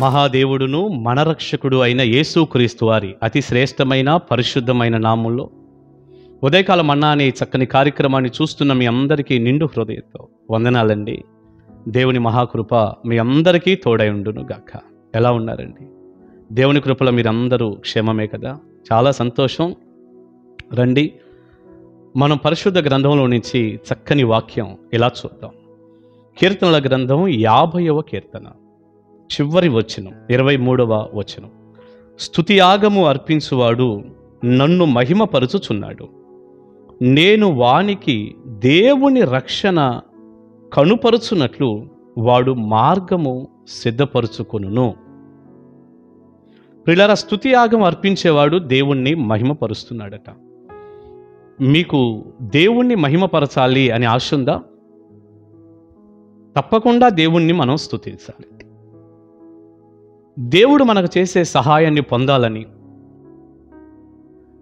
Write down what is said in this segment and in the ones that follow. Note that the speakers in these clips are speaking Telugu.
మహాదేవుడును మన రక్షకుడు అయిన యేసుక్రీస్తు వారి అతి శ్రేష్టమైన పరిశుద్ధమైన నామంలో ఉదయకాల మన్నా అనే చక్కని కార్యక్రమాన్ని చూస్తున్న మీ అందరికీ నిండు హృదయంతో వందనాలండి. దేవుని మహాకృప మీ అందరికీ తోడై ఉండును గాక. ఎలా ఉన్నారండి? దేవుని కృపలో మీరందరూ క్షేమమే కదా? చాలా సంతోషం. రండి, మనం పరిశుద్ధ గ్రంథంలో నుంచి చక్కని వాక్యం ఇలా చూద్దాం. కీర్తనల గ్రంథం 50వ కీర్తన చివరి వచనం 23వ వచనం. స్తుతియాగము అర్పించువాడు నన్ను మహిమపరచుచున్నాడు, నేను వానికి దేవుని రక్షణ కనుపరుచున్నట్లు వాడు మార్గము సిద్ధపరుచుకొనును. ప్రియులారా, స్తుతియాగం అర్పించేవాడు దేవుణ్ణి మహిమపరుస్తున్నాడట. మీకు దేవుణ్ణి మహిమపరచాలి అని ఆశ ఉందా? తప్పకుండా దేవుణ్ణి మనం స్తుతించాలి. దేవుడు మనకు చేసే సహాయాన్ని పొందాలని,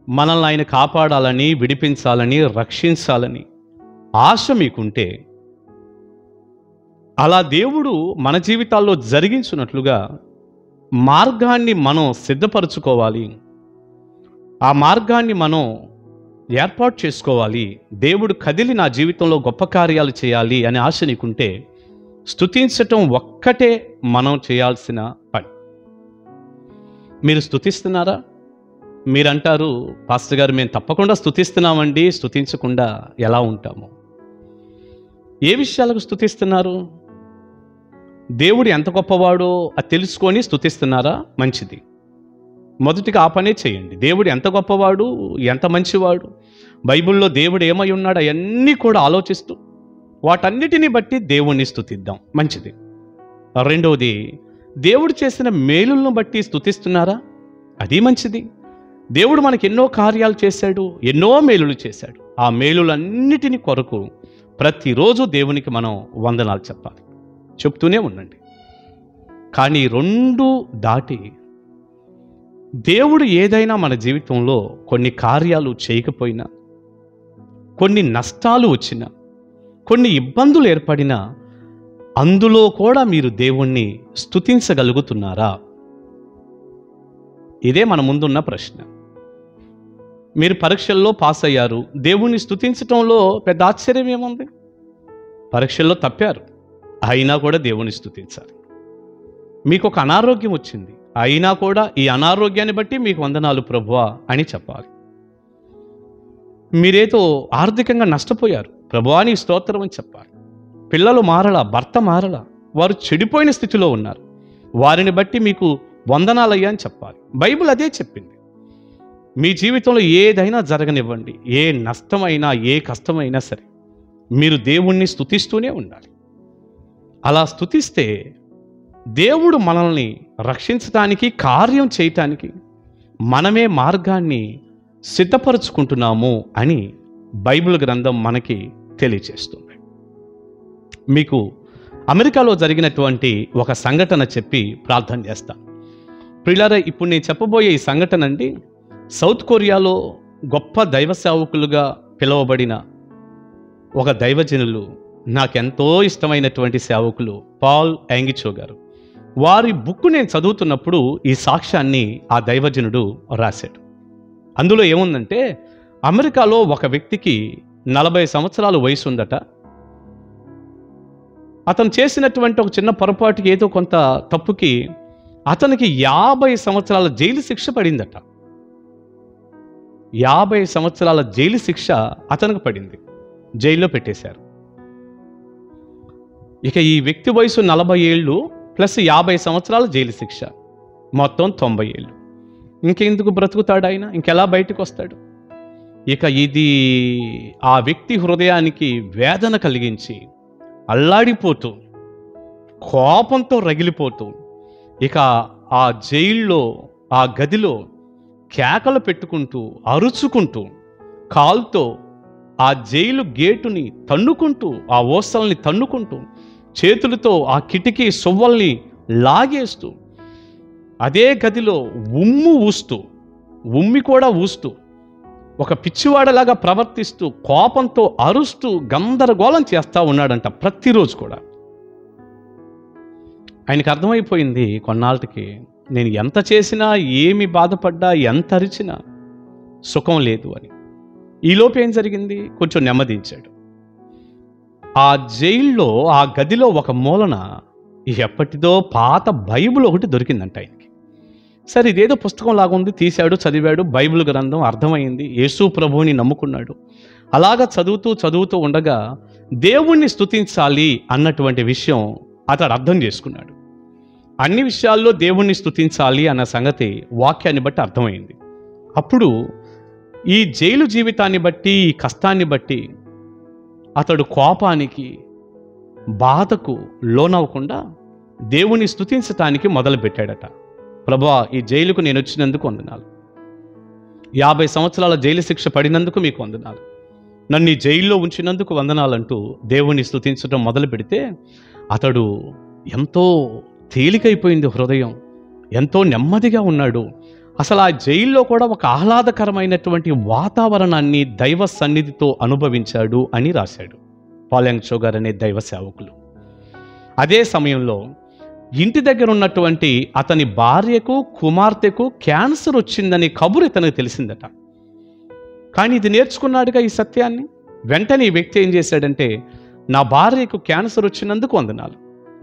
మనల్ని ఆయన కాపాడాలని, విడిపించాలని, రక్షించాలని ఆశ మీకుంటే, అలా దేవుడు మన జీవితాల్లో జరిగించున్నట్లుగా మార్గాన్ని మనం సిద్ధపరచుకోవాలి, ఆ మార్గాన్ని మనం ఏర్పాటు చేసుకోవాలి, దేవుడు కదిలి నా జీవితంలో గొప్ప కార్యాలు చేయాలి అనే ఆశ నీకుంటే, స్తుతించటం ఒక్కటే మనం చేయాల్సిన పని. మీరు స్తుతిస్తున్నారా? మీరంటారు, పాస్టర్ గారు మేము తప్పకుండా స్తుతిస్తున్నామండి, స్తుతించకుండా ఎలా ఉంటాము? ఏ విషయాలకు స్తుతిస్తున్నారు? దేవుడు ఎంత గొప్పవాడో అది తెలుసుకొని స్తుతిస్తున్నారా? మంచిది. మొదటిగా ఆ పనే చేయండి. దేవుడు ఎంత గొప్పవాడు, ఎంత మంచివాడు, బైబిల్లో దేవుడు ఏమై ఉన్నాడు, అవన్నీ కూడా ఆలోచిస్తూ వాటన్నిటిని బట్టి దేవుణ్ణి స్తుతిద్దాం. మంచిది. రెండవది, దేవుడు చేసిన మేలులను బట్టి స్తుతిస్తున్నారా? అది మంచిది. దేవుడు మనకి ఎన్నో కార్యాలు చేశాడు, ఎన్నో మేలులు చేశాడు. ఆ మేలులన్నిటిని కొరకు ప్రతిరోజు దేవునికి మనం వందనాలు చెప్పాలి, చెప్తూనే ఉండండి. కానీ రెండు దాటి దేవుడు ఏదైనా మన జీవితంలో కొన్ని కార్యాలు చేయకపోయినా, కొన్ని నష్టాలు వచ్చినా, కొన్ని ఇబ్బందులు ఏర్పడినా, అందులో కూడా మీరు దేవుణ్ణి స్తుతించగలుగుతున్నారా? ఇదే మన ముందున్న ప్రశ్న. మీరు పరీక్షల్లో పాస్ అయ్యారు, దేవుణ్ణి స్తుతించటంలో పెద్ద ఆశ్చర్యం ఏముంది? పరీక్షల్లో తప్పారు, అయినా కూడా దేవుణ్ణి స్తుతించాలి. మీకు ఒక అనారోగ్యం వచ్చింది, అయినా కూడా ఈ అనారోగ్యాన్ని బట్టి మీకు వందనాలు ప్రభువా అని చెప్పాలి. మీరేదో ఆర్థికంగా నష్టపోయారు, ప్రభువా నీ స్తోత్రం అని చెప్పాలి. పిల్లలు మారలా, భర్త మారలా, వారు చెడిపోయిన స్థితిలో ఉన్నారు, వారిని బట్టి మీకు వందనాలయ్యా అని చెప్పాలి. బైబిల్ అదే చెప్పింది. మీ జీవితంలో ఏదైనా జరగనివ్వండి, ఏ నష్టమైనా, ఏ కష్టమైనా సరే, మీరు దేవుణ్ణి స్తుతిస్తూనే ఉండాలి. అలా స్తుతిస్తే దేవుడు మనల్ని రక్షించడానికి, కార్యం చేయటానికి మనమే మార్గాన్ని సిద్ధపరచుకుంటున్నాము అని బైబిల్ గ్రంథం మనకి తెలియచేస్తుంది. మీకు అమెరికాలో జరిగినటువంటి ఒక సంఘటన చెప్పి ప్రార్థన చేస్తాను. ప్రియులారా, ఇప్పుడు నేను చెప్పబోయే ఈ సంఘటన అండి, సౌత్ కొరియాలో గొప్ప దైవ సేవకులుగా పిలువబడిన ఒక దైవజనులు, నాకెంతో ఇష్టమైనటువంటి సేవకులు పాల్ యాంగిచో గారు, వారి బుక్ నేను చదువుతున్నప్పుడు ఈ సాక్ష్యాన్ని ఆ దైవజనుడు రాశాడు. అందులో ఏముందంటే, అమెరికాలో ఒక వ్యక్తికి 40 సంవత్సరాల వయసు ఉందట. అతను చేసినటువంటి ఒక చిన్న పొరపాటుకి, ఏదో కొంత తప్పుకి అతనికి 50 సంవత్సరాల జైలు శిక్ష పడిందట. 50 సంవత్సరాల జైలు శిక్ష అతనికి పడింది, జైల్లో పెట్టేశారు. ఇక ఈ వ్యక్తి వయసు 40 ఏళ్ళు ప్లస్ 50 సంవత్సరాల జైలు శిక్ష, మొత్తం 90 ఏళ్ళు. ఇంకెందుకు బ్రతుకుతాడు ఆయన? ఇంకెలా బయటకు వస్తాడు? ఇక ఇది ఆ వ్యక్తి హృదయానికి వేదన కలిగించి, అల్లాడిపోతూ, కోపంతో రగిలిపోతూ, ఇక ఆ జైల్లో, ఆ గదిలో కేకలు పెట్టుకుంటూ, అరుచుకుంటూ, కాల్తో ఆ జైలు గేటుని తన్నుకుంటూ, ఆ ఓసల్ని తన్నుకుంటూ, చేతులతో ఆ కిటికీ సువ్వల్ని లాగేస్తూ, అదే గదిలో ఉమ్మి కూడా ఊస్తూ, ఒక పిచ్చివాడలాగా ప్రవర్తిస్తూ, కోపంతో అరుస్తూ, గందరగోళం చేస్తూ ఉన్నాడంట ప్రతిరోజు కూడా. ఆయనకు అర్థమైపోయింది కొన్నాళ్ళకి, నేను ఎంత చేసినా, ఏమి బాధపడ్డా, ఎంత అరిచినా సుఖం లేదు అని. ఈలోపు ఏం జరిగింది? కొంచెం నెమ్మదించాడు. ఆ జైల్లో, ఆ గదిలో ఒక మూలన ఎప్పటిదో పాత బైబిల్ ఒకటి దొరికిందంట ఆయనకి. సరే, ఇదేదో పుస్తకం లాగా ఉంది, తీశాడు, చదివాడు. బైబిల్ గ్రంథం అర్థమైంది. యేసు ప్రభువుని నమ్ముకున్నాడు. అలాగా చదువుతూ ఉండగా దేవుణ్ణి స్తుతించాలి అన్నటువంటి విషయం అతడు అర్థం చేసుకున్నాడు. అన్ని విషయాల్లో దేవుణ్ణి స్తుతించాలి అన్న సంగతి వాక్యాన్ని బట్టి అర్థమైంది. అప్పుడు ఈ జైలు జీవితాన్ని బట్టి, ఈ కష్టాన్ని బట్టి అతడు కోపానికి, బాధకు లోనవ్వకుండా దేవుని స్తుతించటానికి మొదలుపెట్టాడట. ప్రభువా, ఈ జైలుకు నేను వచ్చినందుకు వందనాలు. 50 సంవత్సరాల జైలు శిక్ష పడినందుకు మీకు వందనాలు. నన్ను ఈ జైల్లో ఉంచినందుకు వందనాలంటూ దేవుని స్తుతించడం మొదలు పెడితే అతడు ఎంతో తేలికైపోయింది హృదయం, ఎంతో నెమ్మదిగా ఉన్నాడు. అసలు ఆ జైల్లో కూడా ఒక ఆహ్లాదకరమైనటువంటి వాతావరణాన్ని దైవ సన్నిధితో అనుభవించాడు అని రాశాడు పాల్ యాంగ్ చో గారు అనే దైవ సేవకులు. అదే సమయంలో ఇంటి దగ్గర ఉన్నటువంటి అతని భార్యకు, కుమార్తెకు క్యాన్సర్ వచ్చిందని కబురు ఇతనికి తెలిసిందట. కానీ ఇది నేర్చుకున్నాడుగా ఈ సత్యాన్ని. వెంటనే ఈ వ్యక్తి ఏం చేశాడంటే, నా భార్యకు క్యాన్సర్ వచ్చినందుకు వందనాలు,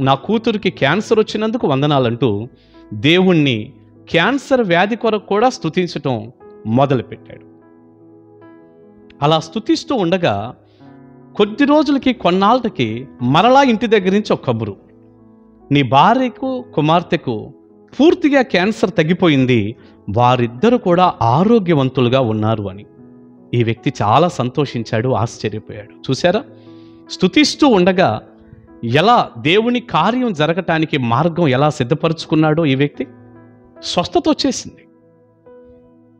నా కూతురికి క్యాన్సర్ వచ్చినందుకు వందనాలంటూ దేవుణ్ణి క్యాన్సర్ వ్యాధి కొరకు కూడా స్తుతించటం మొదలుపెట్టాడు. అలా స్తుతిస్తూ ఉండగా కొద్ది రోజులకి, కొన్నాళ్ళకి మరలా ఇంటి దగ్గర నుంచి ఒక కబురు, నీ భార్యకు, కుమార్తెకు పూర్తిగా క్యాన్సర్ తగ్గిపోయింది, వారిద్దరూ కూడా ఆరోగ్యవంతులుగా ఉన్నారు అని. ఈ వ్యక్తి చాలా సంతోషించాడు, ఆశ్చర్యపోయాడు. చూసారా, స్తుతిస్తూ ఉండగా ఎలా దేవుని కార్యం జరగటానికి మార్గం ఎలా సిద్ధపరుచుకున్నాడో ఈ వ్యక్తి. స్వస్థత వచ్చేసింది.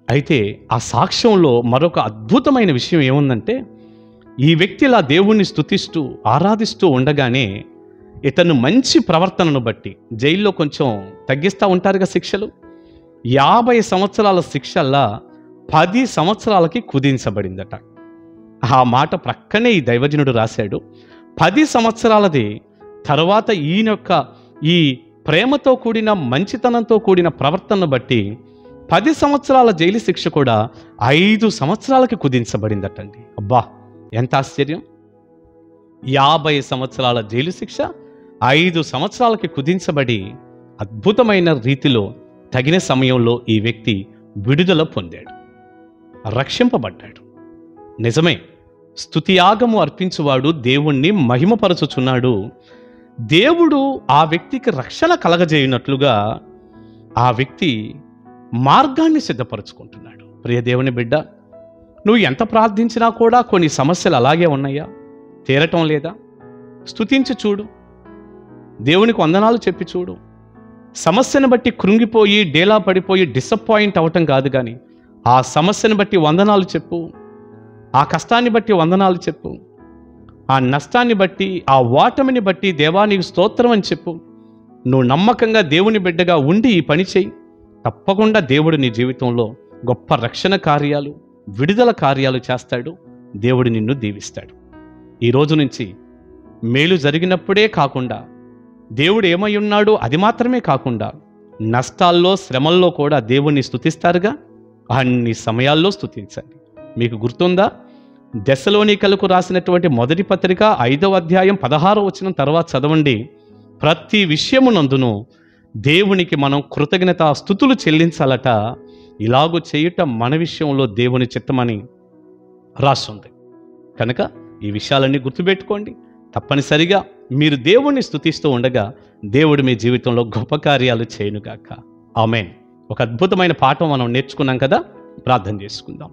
అయితే ఆ సాక్ష్యంలో మరొక అద్భుతమైన విషయం ఏముందంటే, ఈ వ్యక్తి ఇలా దేవుణ్ణి స్తుతిస్తూ ఆరాధిస్తూ ఉండగానే ఇతను మంచి ప్రవర్తనను బట్టి, జైల్లో కొంచెం తగ్గిస్తూ ఉంటారుగా శిక్షలు, 50 సంవత్సరాల శిక్షల్లా 10 సంవత్సరాలకి కుదించబడిందట. ఆ మాట ప్రక్కనే ఈ దైవజనుడు రాశాడు. 10 సంవత్సరాలది తర్వాత ఈయన యొక్క ఈ ప్రేమతో కూడిన, మంచితనంతో కూడిన ప్రవర్తనను బట్టి 10 సంవత్సరాల జైలు శిక్ష కూడా 5 సంవత్సరాలకి కుదించబడిందటండి. అబ్బా, ఎంత ఆశ్చర్యం! 50 సంవత్సరాల జైలు శిక్ష 5 సంవత్సరాలకి కుదించబడి అద్భుతమైన రీతిలో తగిన సమయంలో ఈ వ్యక్తి విడుదల పొందాడు, రక్షింపబడ్డాడు. నిజమే, స్తుతియాగము అర్పించువాడు దేవుణ్ణి మహిమపరచుచున్నాడు. దేవుడు ఆ వ్యక్తికి రక్షణ కలగజేయునట్లుగా ఆ వ్యక్తి మార్గాన్ని సిద్ధపరచుకుంటున్నాడు. ప్రియ దేవుని బిడ్డ, నువ్వు ఎంత ప్రార్థించినా కూడా కొన్ని సమస్యలు అలాగే ఉన్నాయా? తీరటం లేదా? స్తుతించి చూడు, దేవునికి వందనాలు చెప్పి చూడు. సమస్యను బట్టి కృంగిపోయి, డేలా పడిపోయి డిసప్పాయింట్ అవటం కాదు, కానీ ఆ సమస్యను బట్టి వందనాలు చెప్పు, ఆ కష్టాన్ని బట్టి వందనాలు చెప్పు, ఆ నష్టాన్ని బట్టి, ఆ ఓటమిని బట్టి దేవా నీకు స్తోత్రం అని చెప్పు. నువ్వు నమ్మకంగా దేవుని బిడ్డగా ఉండి ఈ పని చేయి. తప్పకుండా దేవుడు నీ జీవితంలో గొప్ప రక్షణ కార్యాలు, విడుదల కార్యాలు చేస్తాడు. దేవుడు నిన్ను దీవిస్తాడు. ఈ రోజు నుంచి మేలు జరిగినప్పుడే కాకుండా, దేవుడు ఏమై ఉన్నాడో అది మాత్రమే కాకుండా, నష్టాల్లో, శ్రమల్లో కూడా దేవుణ్ణి స్తుతిస్తారుగా, అన్ని సమయాల్లో స్తుతించండి. మీకు గుర్తుందా, దెస్సలోనికలకు రాసినటువంటి మొదటి పత్రిక 5వ అధ్యాయం 16వ వచనం తర్వాత చదవండి. ప్రతి విషయమునందును దేవునికి మనం కృతజ్ఞతా స్తుతులు చెల్లించాలట. ఇలాగూ చేయుట మన విషయంలో దేవుని చిత్తమని రాస్తుంది. కనుక ఈ విషయాలన్నీ గుర్తుపెట్టుకోండి. తప్పనిసరిగా మీరు దేవుణ్ణి స్తుతిస్తూ ఉండగా దేవుడు మీ జీవితంలో గొప్ప కార్యాలు చేయనుగాక. ఆమేన్. ఒక అద్భుతమైన పాఠం మనం నేర్చుకున్నాం కదా, ప్రార్థన చేసుకుందాం.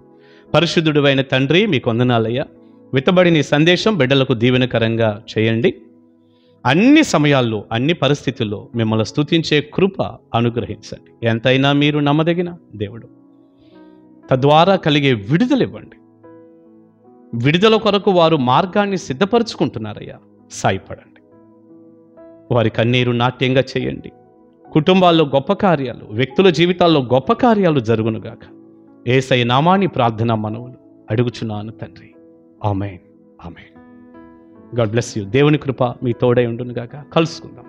పరిశుద్ధుడు అయిన తండ్రి, మీకు వందనాలయ్యా. విత్తబడిన ఈ సందేశం బిడ్డలకు దీవెనకరంగా చేయండి. అన్ని సమయాల్లో, అన్ని పరిస్థితుల్లో మిమ్మల్ని స్తుతించే కృప అనుగ్రహించండి. ఎంతైనా మీరు నమ్మదగిన దేవుడు. తద్వారా కలిగే విడుదల ఇవ్వండి. విడుదల కొరకు వారు మార్గాన్ని సిద్ధపరచుకుంటున్నారయ్యా, సాయపడండి. వారి కన్నీరు నాట్యంగా చేయండి. కుటుంబాల్లో గొప్ప కార్యాలు, వ్యక్తుల జీవితాల్లో గొప్ప కార్యాలు జరుగునుగాక. యేసయ్య నామాని ప్రార్థన మనవులు అడుగుచున్నాను తండ్రి. ఆమేన్, ఆమేన్. God bless you. దేవుని కృప మీ తోడై ఉండునుగాక. కలుసుకుందాం.